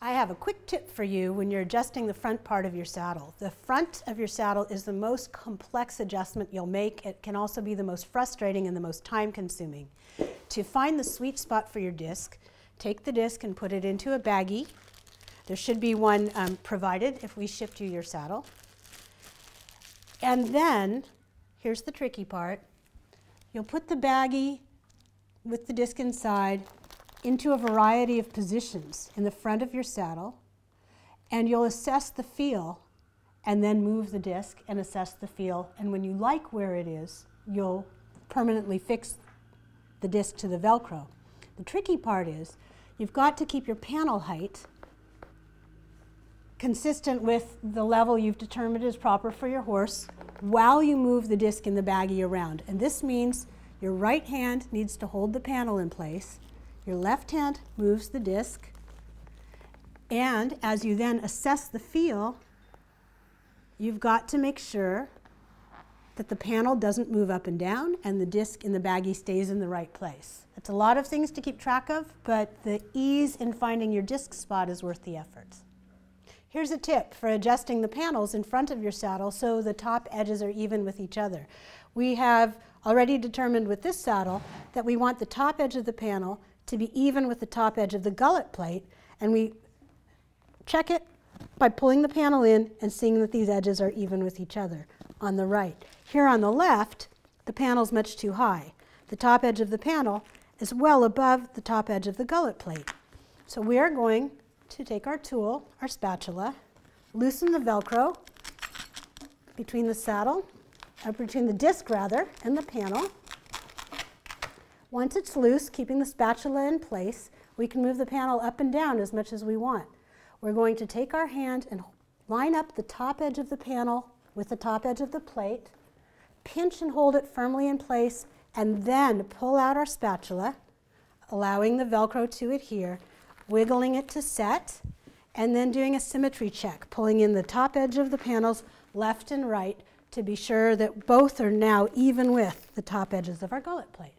I have a quick tip for you when you're adjusting the front part of your saddle. The front of your saddle is the most complex adjustment you'll make. It can also be the most frustrating and the most time-consuming. To find the sweet spot for your disc, take the disc and put it into a baggie. There should be one provided if we shipped you your saddle. And then, here's the tricky part, you'll put the baggie with the disc inside into a variety of positions in the front of your saddle, and you'll assess the feel and then move the disc and assess the feel, and when you like where it is, you'll permanently fix the disc to the velcro. The tricky part is you've got to keep your panel height consistent with the level you've determined is proper for your horse while you move the disc in the baggie around. And this means your right hand needs to hold the panel in place, your left hand moves the disc, and as you then assess the feel, you've got to make sure that the panel doesn't move up and down and the disc in the baggie stays in the right place. It's a lot of things to keep track of, but the ease in finding your disc spot is worth the effort. Here's a tip for adjusting the panels in front of your saddle so the top edges are even with each other. We have already determined with this saddle that we want the top edge of the panel to be even with the top edge of the gullet plate, and we check it by pulling the panel in and seeing that these edges are even with each other on the right. Here on the left, the panel's much too high. The top edge of the panel is well above the top edge of the gullet plate. So we are going to take our tool, our spatula, loosen the velcro between the saddle, between the disc rather, and the panel. Once it's loose, keeping the spatula in place, we can move the panel up and down as much as we want. We're going to take our hand and line up the top edge of the panel with the top edge of the plate, pinch and hold it firmly in place, and then pull out our spatula, allowing the velcro to adhere, wiggling it to set, and then doing a symmetry check, pulling in the top edge of the panels left and right to be sure that both are now even with the top edges of our gullet plate.